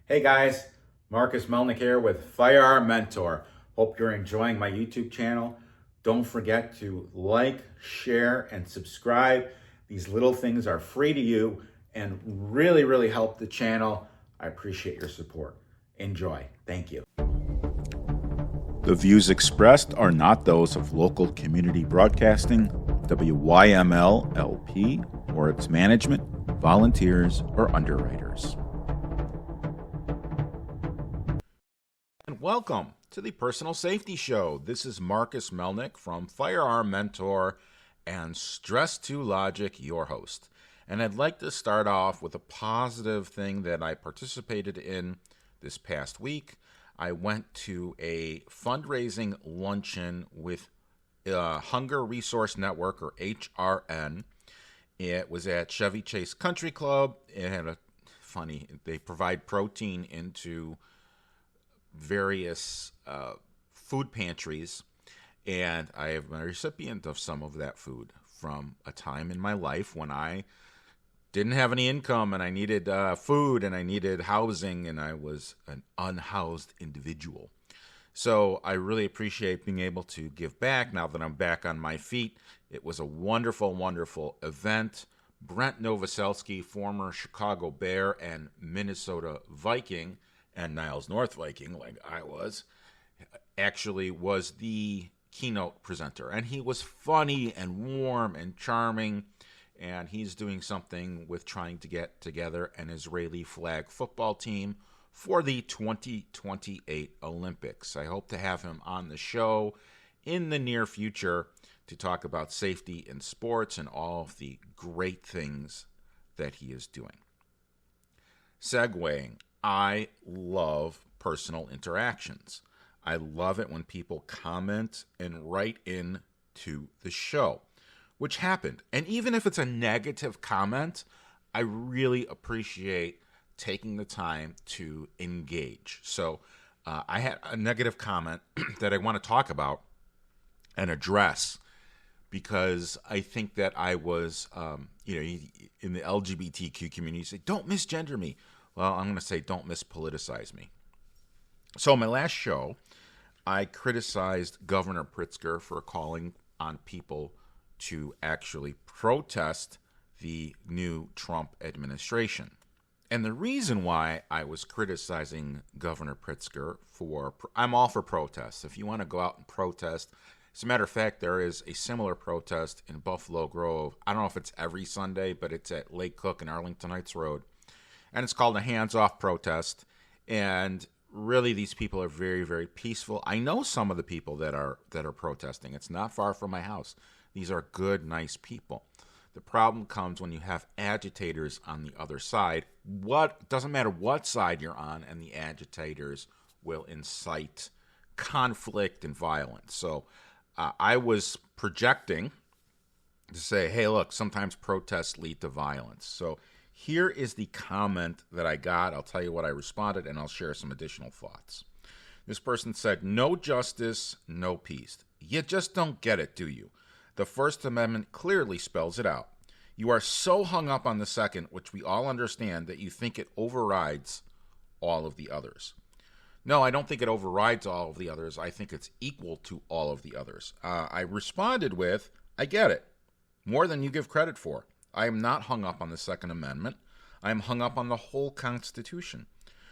Hey guys, Marcus Melnick here with Firearm Mentor. Hope you're enjoying my YouTube channel. Don't forget to like, share, and subscribe. These little things are free to you and really help the channel. I appreciate your support. Enjoy. Thank you. The views expressed are not those of local community broadcasting, WYML LP, or its management, volunteers, or underwriters. And welcome to the Personal Safety Show. This is Marcus Melnick from Firearm Mentor and Stress to Logic, your host. And I'd like to start off with a positive thing that I participated in this past week. I went to a fundraising luncheon with Hunger Resource Network, or HRN. It was at Chevy Chase Country Club. It had they provide protein into various food pantries, and I have been a recipient of some of that food from a time in my life when I didn't have any income and I needed food and I needed housing, and I was an unhoused individual. So I really appreciate being able to give back now that I'm back on my feet. It was a wonderful event. Brent Novoselsky, former Chicago Bear and Minnesota Viking, and Niles North Viking, like I was, actually was the keynote presenter. And he was funny and warm and charming. And he's doing something with trying to get together an Israeli flag football team for the 2028 Olympics. I hope to have him on the show in the near future to talk about safety in sports and all of the great things that he is doing. Segueing, I love personal interactions. I love it when people comment and write in to the show, which happened. And even if it's a negative comment, I really appreciate taking the time to engage. So I had a negative comment that I want to talk about and address, because I think that I was, in the LGBTQ community, you say, don't misgender me. Well, I'm going to say, don't mispoliticize me. So in my last show, I criticized Governor Pritzker for calling on people to actually protest the new Trump administration. And the reason why I was criticizing Governor Pritzker I'm all for protests. If you want to go out and protest, as a matter of fact, there is a similar protest in Buffalo Grove. I don't know if it's every Sunday, but it's at Lake Cook and Arlington Heights Road. And it's called a hands-off protest. And really, these people are very peaceful. I know some of the people that are protesting. It's not far from my house. These are good, nice people. The problem comes when you have agitators on the other side. Doesn't matter what side you're on, and the agitators will incite conflict and violence. So I was projecting to say, hey, look, sometimes protests lead to violence. So here is the comment that I got. I'll tell you what I responded, and I'll share some additional thoughts. This person said, no justice, no peace. You just don't get it, do you? The First Amendment clearly spells it out. You are so hung up on the Second, which we all understand, that you think it overrides all of the others. No, I don't think it overrides all of the others. I think it's equal to all of the others. I responded with, I get it. More than you give credit for. I am not hung up on the Second Amendment. I am hung up on the whole Constitution.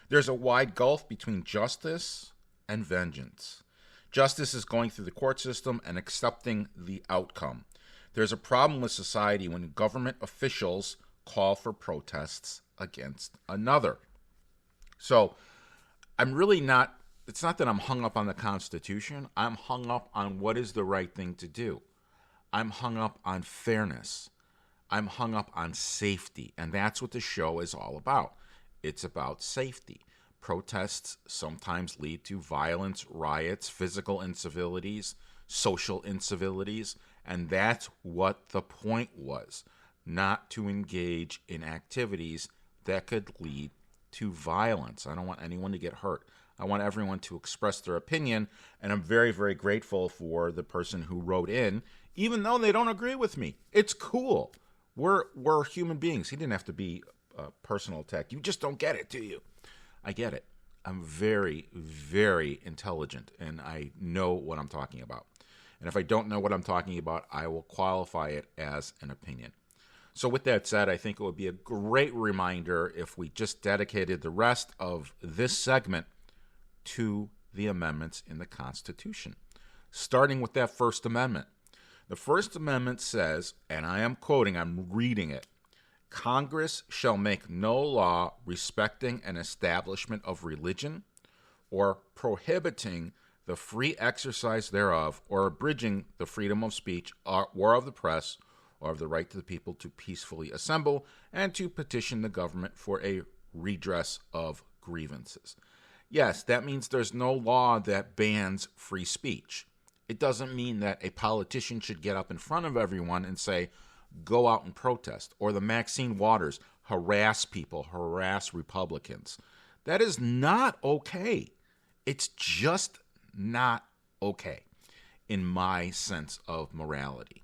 There's a wide gulf between justice and vengeance. Justice is going through the court system and accepting the outcome. There's a problem with society when government officials call for protests against another. So I'm really not, it's not that I'm hung up on the Constitution. I'm hung up on what is the right thing to do. I'm hung up on fairness. I'm hung up on safety. And that's what the show is all about. It's about safety. Protests sometimes lead to violence, riots, physical incivilities, social incivilities, and that's what the point was, not to engage in activities that could lead to violence. I don't want anyone to get hurt. I want everyone to express their opinion, and I'm very grateful for the person who wrote in, even though they don't agree with me. It's cool. We're human beings. He didn't have to be a personal attack. You just don't get it, do you? I get it. I'm very, very intelligent, and I know what I'm talking about. And if I don't know what I'm talking about, I will qualify it as an opinion. So with that said, I think it would be a great reminder if we just dedicated the rest of this segment to the amendments in the Constitution, starting with that First Amendment. The First Amendment says, and I am quoting, I'm reading it, Congress shall make no law respecting an establishment of religion or prohibiting the free exercise thereof or abridging the freedom of speech or of the press or of the right to the people to peacefully assemble and to petition the government for a redress of grievances. Yes, that means there's no law that bans free speech. It doesn't mean that a politician should get up in front of everyone and say, go out and protest, or the Maxine Waters harass people, harass Republicans. That is not okay. It's just not okay in my sense of morality.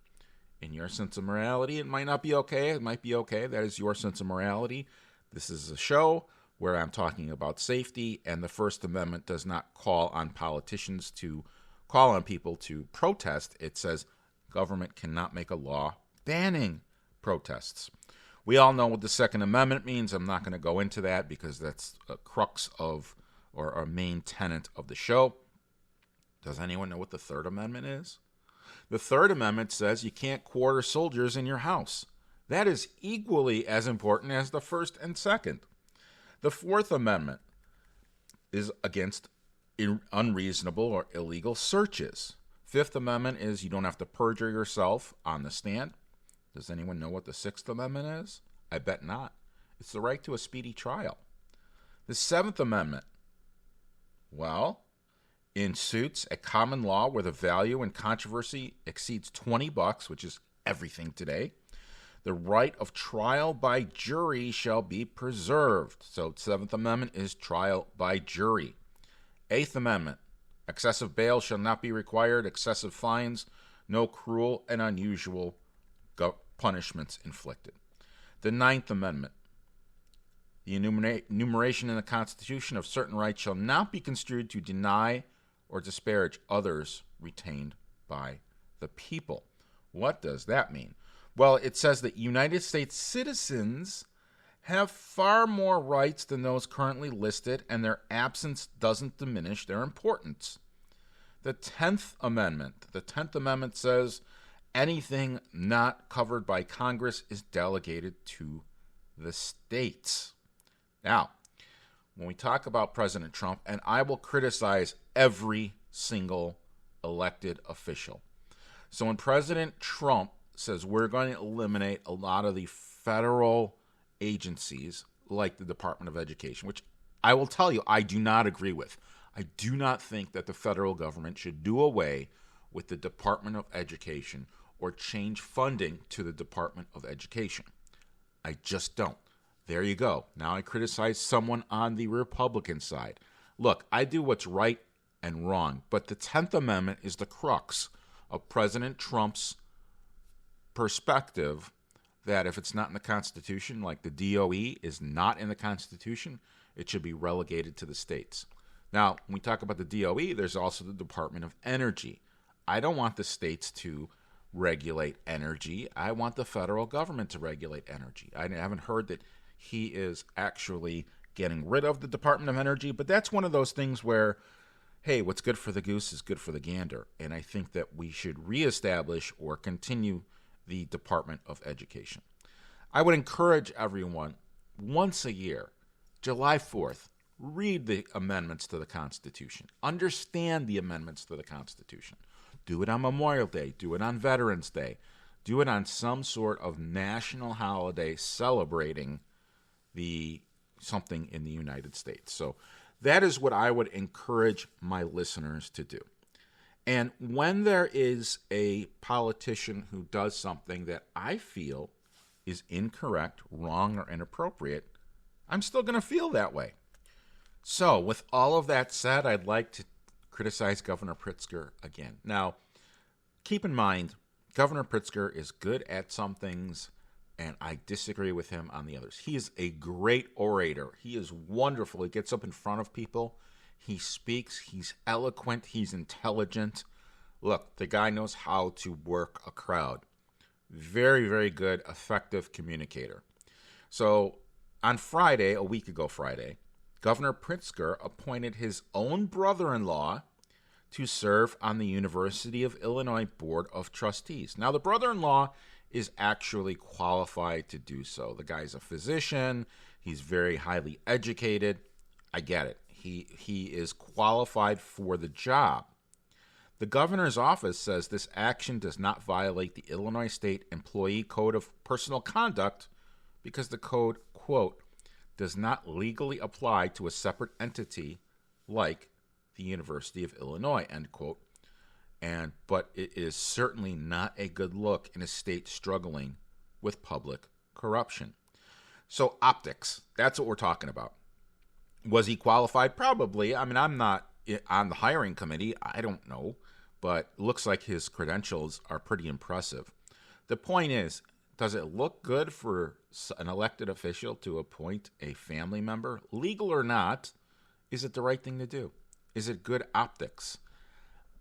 In your sense of morality, it might not be okay. It might be okay. That is your sense of morality. This is a show where I'm talking about safety, and the First Amendment does not call on politicians to call on people to protest. It says government cannot make a law banning protests. We all know what the Second Amendment means. I'm not going to go into that because that's a crux of, or a main tenet of the show. Does anyone know what the Third Amendment is? The Third Amendment says you can't quarter soldiers in your house. That is equally as important as the First and Second. The Fourth Amendment is against unreasonable or illegal searches. Fifth Amendment is you don't have to perjure yourself on the stand. Does anyone know what the Sixth Amendment is? I bet not. It's the right to a speedy trial. The Seventh Amendment, well, in suits at common law where the value and controversy exceeds $20, which is everything today, the right of trial by jury shall be preserved. So Seventh Amendment is trial by jury. Eighth Amendment, excessive bail shall not be required, excessive fines, no cruel and unusual punishments inflicted. The Ninth Amendment, the enumeration in the Constitution of certain rights shall not be construed to deny or disparage others retained by the people. What does that mean? Well, it says that United States citizens have far more rights than those currently listed, and their absence doesn't diminish their importance. The 10th Amendment says anything not covered by Congress is delegated to the states. Now, when we talk about President Trump, and I will criticize every single elected official. So when President Trump says we're going to eliminate a lot of the federal agencies like the Department of Education, which I will tell you I do not agree with. I do not think that the federal government should do away with the Department of Education or change funding to the Department of Education. I just don't. There you go. Now I criticize someone on the Republican side. Look, I do what's right and wrong, but the 10th Amendment is the crux of President Trump's perspective that if it's not in the Constitution, like the DOE is not in the Constitution, it should be relegated to the states. Now, when we talk about the DOE, there's also the Department of Energy. I don't want the states to regulate energy. I want the federal government to regulate energy. I haven't heard that he is actually getting rid of the Department of Energy, but that's one of those things where, hey, what's good for the goose is good for the gander. And I think that we should reestablish or continue the Department of Education. I would encourage everyone, once a year, July 4th, read the amendments to the Constitution. Understand the amendments to the Constitution. Do it on Memorial Day. Do it on Veterans Day. Do it on some sort of national holiday celebrating something in the United States. So that is what I would encourage my listeners to do. And when there is a politician who does something that I feel is incorrect, wrong, or inappropriate, I'm still going to feel that way. So with all of that said, I'd like to criticize Governor Pritzker again. Now, keep in mind, Governor Pritzker is good at some things and I disagree with him on the others. He is a great orator. He is wonderful. He gets up in front of people. He speaks. He's eloquent. He's intelligent. Look, the guy knows how to work a crowd. Very, very good, effective communicator. So on Friday, a week ago Friday, Governor Pritzker appointed his own brother-in-law to serve on the University of Illinois Board of Trustees. Now, the brother-in-law is actually qualified to do so. The guy's a physician. He's very highly educated. I get it. He is qualified for the job. The governor's office says this action does not violate the Illinois State Employee Code of Personal Conduct because the code, quote, does not legally apply to a separate entity like the University of Illinois, end quote. But it is certainly not a good look in a state struggling with public corruption. So optics, that's what we're talking about. Was he qualified? Probably. I mean, I'm not on the hiring committee. I don't know. But it looks like his credentials are pretty impressive. The point is, does it look good for an elected official to appoint a family member? Legal or not, is it the right thing to do? Is it good optics?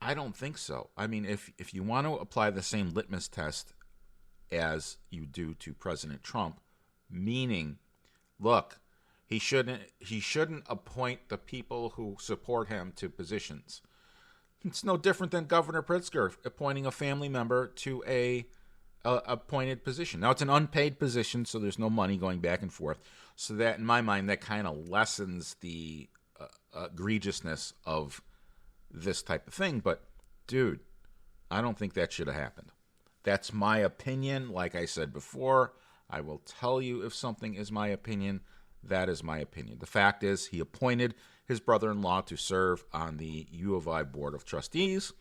I don't think so. I mean, if you want to apply the same litmus test as you do to President Trump, meaning, look, he shouldn't appoint the people who support him to positions. It's no different than Governor Pritzker appointing a family member to a appointed position. Now, it's an unpaid position, so there's no money going back and forth. So that, in my mind, that kind of lessens the egregiousness of this type of thing. But, dude, I don't think that should have happened. That's my opinion. Like I said before, I will tell you if something is my opinion. That is my opinion. The fact is, he appointed his brother-in-law to serve on the U of I Board of Trustees,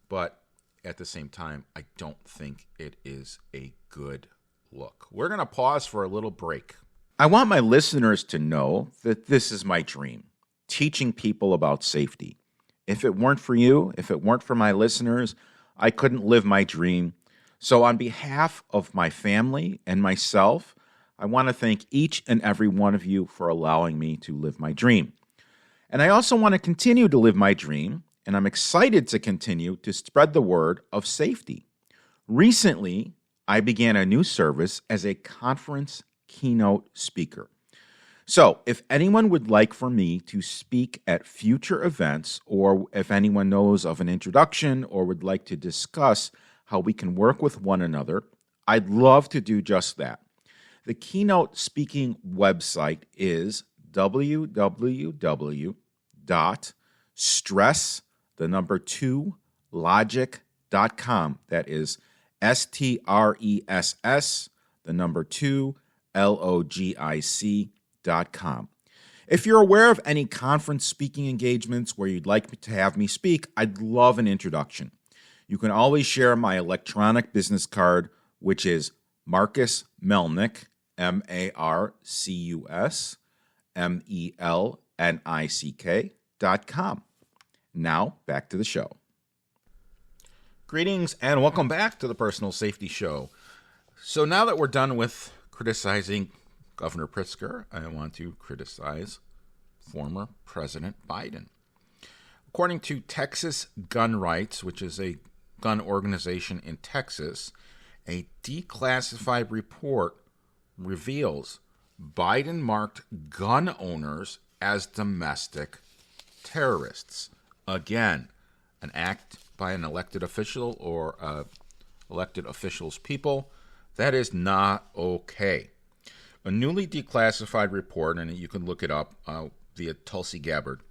but at the same time, I don't think it is a good look. We're going to pause for a little break. I want my listeners to know that this is my dream, teaching people about safety. If it weren't for you, if it weren't for my listeners, I couldn't live my dream. So on behalf of my family and myself, I want to thank each and every one of you for allowing me to live my dream. And I also want to continue to live my dream, and I'm excited to continue to spread the word of safety. Recently, I began a new service as a conference keynote speaker. So if anyone would like for me to speak at future events, or if anyone knows of an introduction or would like to discuss how we can work with one another, I'd love to do just that. The keynote speaking website is www.stress2logic.com. That is STRESS2logic.com. If you're aware of any conference speaking engagements where you'd like to have me speak, I'd love an introduction. You can always share my electronic business card, which is Marcus Melnick, MarcusMelnick.com. Now, back to the show. Greetings and welcome back to the Personal Safety Show. So now that we're done with criticizing Governor Pritzker, I want to criticize former President Biden. According to Texas Gun Rights, which is a gun organization in Texas, a declassified report reveals Biden marked gun owners as domestic terrorists. Again, an act by an elected official or elected officials' people. That is not okay. A newly declassified report, and you can look it up via Tulsi Gabbard,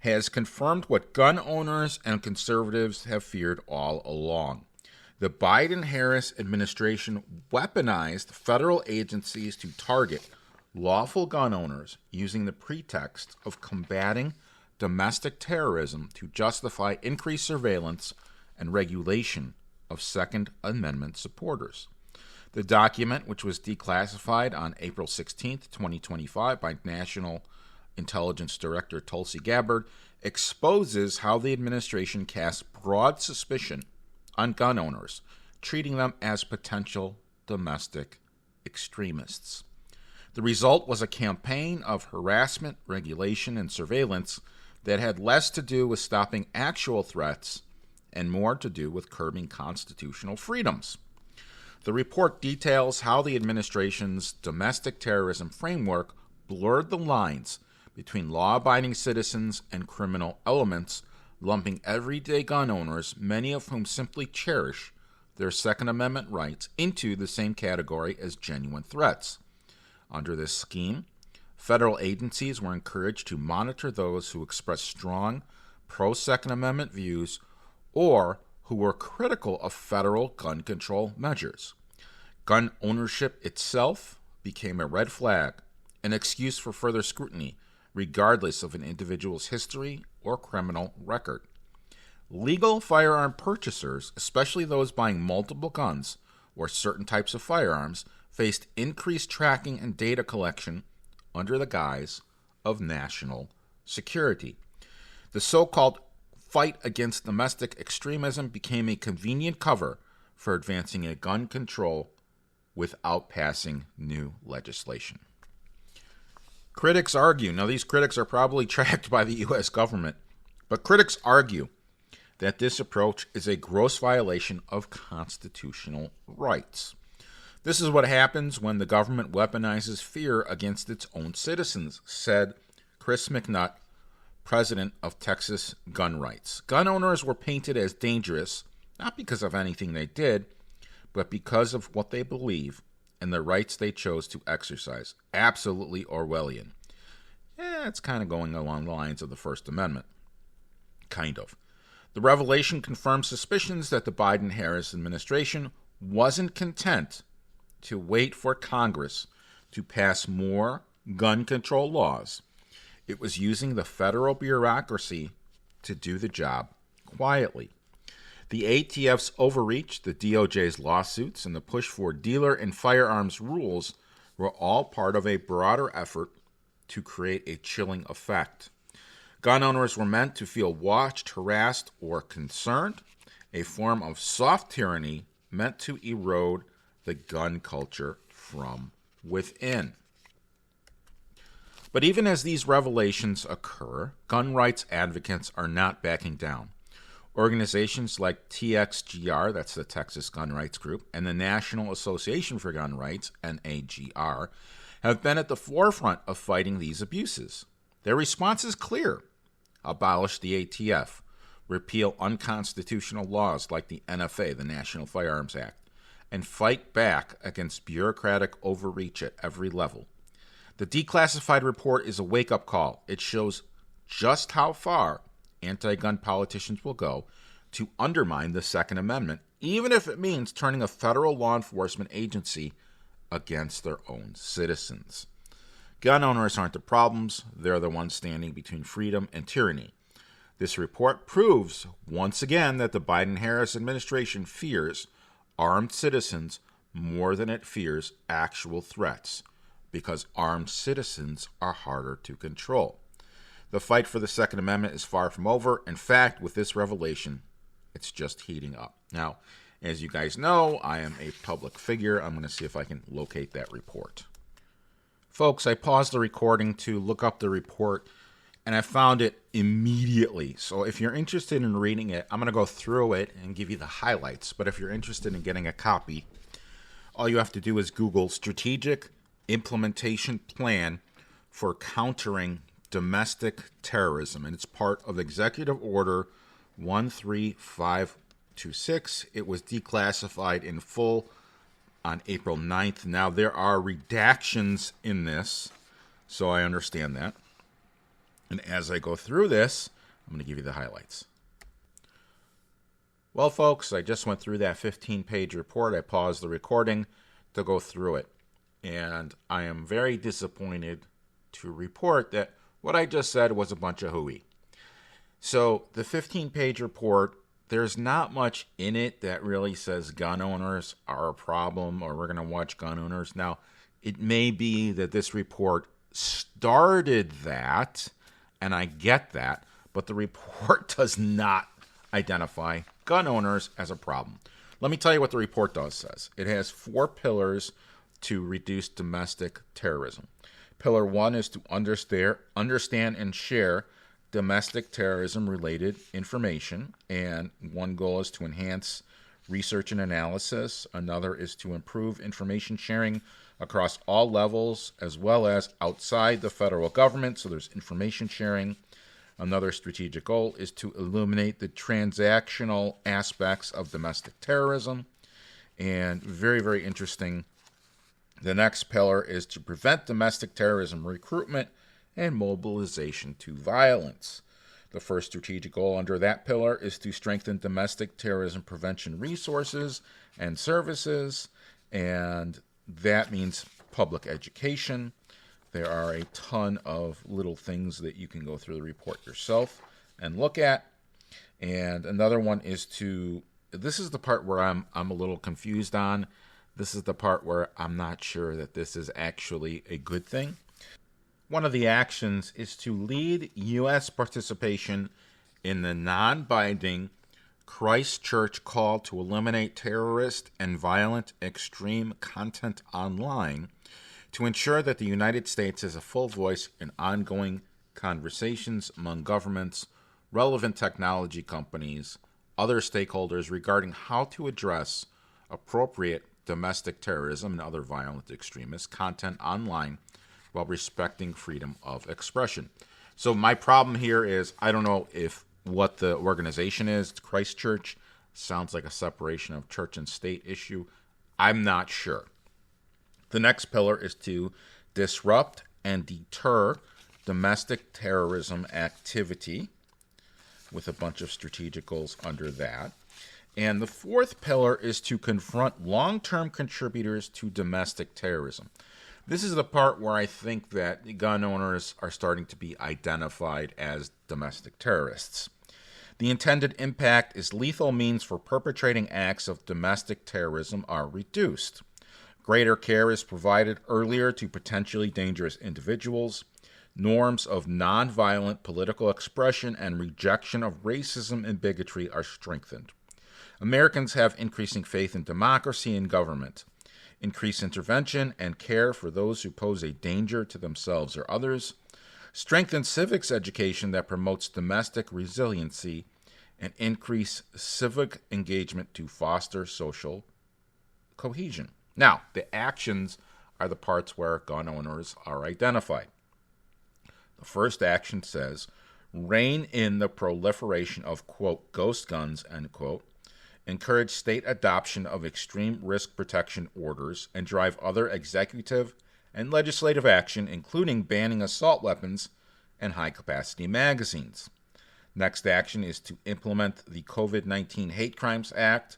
has confirmed what gun owners and conservatives have feared all along. The Biden-Harris administration weaponized federal agencies to target lawful gun owners using the pretext of combating domestic terrorism to justify increased surveillance and regulation of Second Amendment supporters. The document, which was declassified on April 16, 2025 by National Intelligence Director Tulsi Gabbard, exposes how the administration casts broad suspicion on gun owners, treating them as potential domestic extremists. The result was a campaign of harassment, regulation, and surveillance that had less to do with stopping actual threats and more to do with curbing constitutional freedoms. The report details how the administration's domestic terrorism framework blurred the lines between law-abiding citizens and criminal elements, lumping everyday gun owners, many of whom simply cherish their Second Amendment rights, into the same category as genuine threats. Under this scheme, federal agencies were encouraged to monitor those who expressed strong pro-Second Amendment views or who were critical of federal gun control measures. Gun ownership itself became a red flag, an excuse for further scrutiny, regardless of an individual's history or criminal record. Legal firearm purchasers, especially those buying multiple guns or certain types of firearms, faced increased tracking and data collection under the guise of national security. The so-called fight against domestic extremism became a convenient cover for advancing a gun control without passing new legislation. Critics argue, now these critics are probably tracked by the U.S. government, but critics argue that this approach is a gross violation of constitutional rights. This is what happens when the government weaponizes fear against its own citizens, said Chris McNutt, president of Texas Gun Rights. Gun owners were painted as dangerous, not because of anything they did, but because of what they believe and the rights they chose to exercise. Absolutely Orwellian. It's kind of going along the lines of the First Amendment. Kind of. The revelation confirms suspicions that the Biden-Harris administration wasn't content to wait for Congress to pass more gun control laws. It was using the federal bureaucracy to do the job quietly. The ATF's overreach, the DOJ's lawsuits, and the push for dealer and firearms rules were all part of a broader effort to create a chilling effect. Gun owners were meant to feel watched, harassed, or concerned, a form of soft tyranny meant to erode the gun culture from within. But even as these revelations occur, gun rights advocates are not backing down. Organizations like TXGR, that's the Texas Gun Rights Group, and the National Association for Gun Rights, NAGR, have been at the forefront of fighting these abuses. Their response is clear. Abolish the ATF, repeal unconstitutional laws like the NFA, the National Firearms Act, and fight back against bureaucratic overreach at every level. The declassified report is a wake-up call. It shows just how far anti-gun politicians will go to undermine the Second Amendment, even if it means turning a federal law enforcement agency against their own citizens. Gun owners aren't the problems, they're the ones standing between freedom and tyranny. This report proves, once again, that the Biden-Harris administration fears armed citizens more than it fears actual threats, because armed citizens are harder to control. The fight for the Second Amendment is far from over. In fact, with this revelation, it's just heating up. Now, as you guys know, I am a public figure. I'm going to see if I can locate that report. Folks, I paused the recording to look up the report, and I found it immediately. So if you're interested in reading it, I'm going to go through it and give you the highlights. But if you're interested in getting a copy, all you have to do is Google Strategic Implementation Plan for Countering Domestic Terrorism, and it's part of Executive Order 13526. It was declassified in full on April 9th. Now, there are redactions in this, so I understand that. And as I go through this, I'm going to give you the highlights. Well, folks, I just went through that 15-page report. I paused the recording to go through it. And I am very disappointed to report that what I just said was a bunch of hooey. So the 15-page report, there's not much in it that really says gun owners are a problem or we're going to watch gun owners. Now, it may be that this report started that, and I get that, but the report does not identify gun owners as a problem. Let me tell you what the report says. It has 4 pillars to reduce domestic terrorism. Pillar 1 is to understand and share domestic terrorism-related information, and one goal is to enhance research and analysis. Another is to improve information sharing across all levels as well as outside the federal government, so there's information sharing. Another strategic goal is to illuminate the transactional aspects of domestic terrorism. And very, very interesting, the next pillar is to prevent domestic terrorism recruitment and mobilization to violence. The first strategic goal under that pillar is to strengthen domestic terrorism prevention resources and services, and that means public education. There are a ton of little things that you can go through the report yourself and look at. And another one is this is the part where I'm a little confused on. This is the part where I'm not sure that this is actually a good thing. One of the actions is to lead U.S. participation in the non-binding Christchurch call to eliminate terrorist and violent extreme content online to ensure that the United States has a full voice in ongoing conversations among governments, relevant technology companies, other stakeholders regarding how to address appropriate domestic terrorism and other violent extremist content online while respecting freedom of expression. So my problem here is I don't know if what the organization is. Christchurch sounds like a separation of church and state issue. I'm not sure. The next pillar is to disrupt and deter domestic terrorism activity, with a bunch of strategic goals under that. And the fourth pillar is to confront long-term contributors to domestic terrorism. This is the part where I think that gun owners are starting to be identified as domestic terrorists. The intended impact is lethal means for perpetrating acts of domestic terrorism are reduced. Greater care is provided earlier to potentially dangerous individuals. Norms of nonviolent political expression and rejection of racism and bigotry are strengthened. Americans have increasing faith in democracy and government. Increase intervention and care for those who pose a danger to themselves or others. Strengthen civics education that promotes domestic resiliency, and increase civic engagement to foster social cohesion. Now, the actions are the parts where gun owners are identified. The first action says, rein in the proliferation of, quote, ghost guns, end quote, encourage state adoption of extreme risk protection orders, and drive other executive and legislative action, including banning assault weapons and high-capacity magazines. Next action is to implement the COVID-19 Hate Crimes Act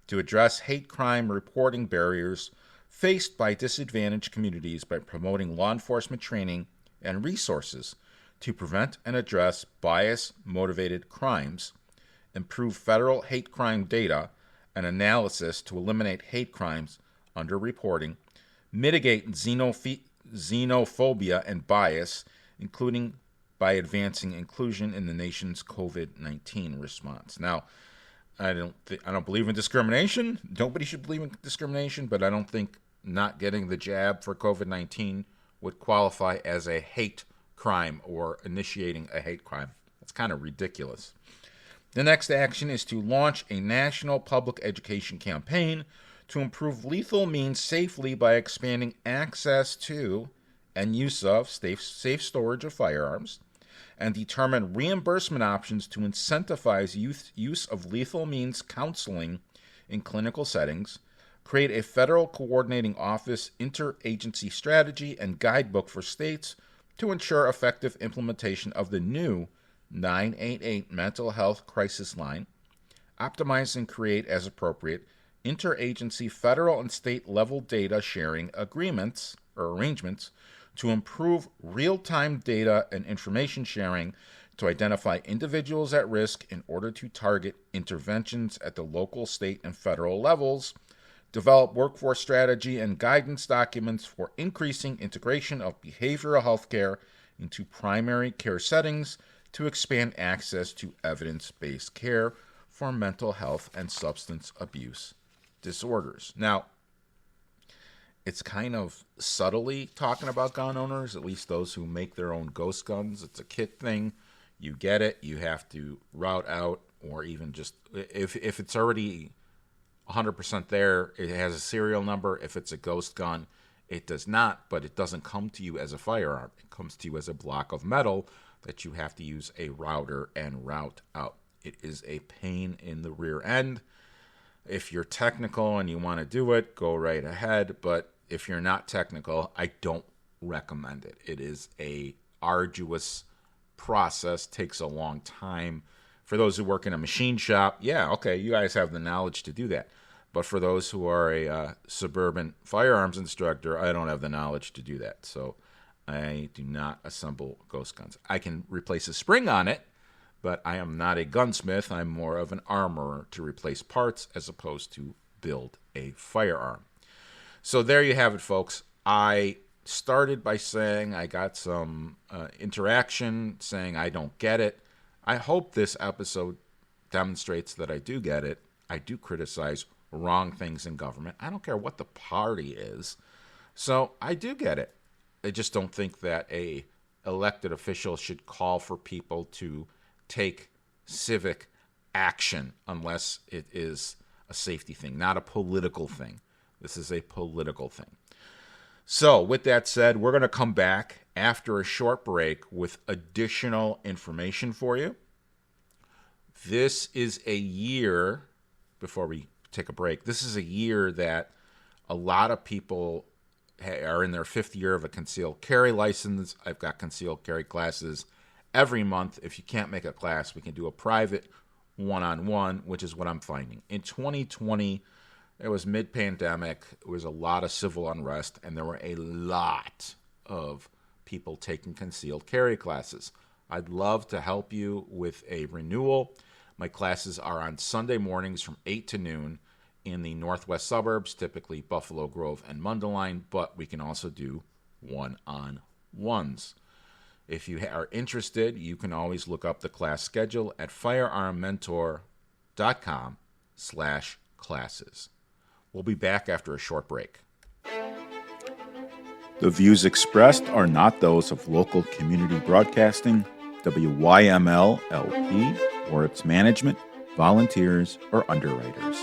to address hate crime reporting barriers faced by disadvantaged communities by promoting law enforcement training and resources to prevent and address bias-motivated crimes, improve federal hate crime data and analysis to eliminate hate crimes underreporting, mitigate xenophobia and bias, including by advancing inclusion in the nation's COVID-19 response. Now, I don't believe in discrimination. Nobody should believe in discrimination, but I don't think not getting the jab for COVID-19 would qualify as a hate crime or initiating a hate crime. That's kind of ridiculous. The next action is to launch a national public education campaign to improve lethal means safely by expanding access to and use of safe storage of firearms, and determine reimbursement options to incentivize use of lethal means counseling in clinical settings, create a federal coordinating office interagency strategy and guidebook for states to ensure effective implementation of the new 988 mental health crisis line, optimize and create as appropriate interagency federal and state level data sharing agreements or arrangements to improve real-time data and information sharing to identify individuals at risk in order to target interventions at the local, state, and federal levels, develop workforce strategy and guidance documents for increasing integration of behavioral health care into primary care settings to expand access to evidence-based care for mental health and substance abuse disorders. Now, it's kind of subtly talking about gun owners, at least those who make their own ghost guns. It's a kit thing. You get it. You have to route out, or even just, if it's already 100% there, it has a serial number. If it's a ghost gun, it does not, but it doesn't come to you as a firearm. It comes to you as a block of metal that you have to use a router and route out. It is a pain in the rear end. If you're technical and you want to do it, go right ahead. But if you're not technical, I don't recommend it. It is a arduous process, takes a long time. For those who work in a machine shop, yeah, okay, you guys have the knowledge to do that. But for those who are a suburban firearms instructor, I don't have the knowledge to do that. So I do not assemble ghost guns. I can replace a spring on it, but I am not a gunsmith. I'm more of an armorer to replace parts as opposed to build a firearm. So there you have it, folks. I started by saying I got some interaction, saying I don't get it. I hope this episode demonstrates that I do get it. I do criticize wrong things in government. I don't care what the party is. So I do get it. I just don't think that a elected official should call for people to take civic action unless it is a safety thing, not a political thing. This is a political thing. So with that said, we're going to come back after a short break with additional information for you. This is a year, before we take a break, this is a year that a lot of people are in their 5th year of a concealed carry license. I've got concealed carry classes every month. If you can't make a class, we can do a private one-on-one, which is what I'm finding. In 2020, it was mid-pandemic. There was a lot of civil unrest, and there were a lot of people taking concealed carry classes. I'd love to help you with a renewal. My classes are on Sunday mornings from 8 to noon in the northwest suburbs, typically Buffalo Grove and Mundelein, but we can also do one-on-ones. If you are interested, you can always look up the class schedule at firearmmentor.com/classes. We'll be back after a short break. The views expressed are not those of local community broadcasting, WYML LP, or its management, volunteers, or underwriters.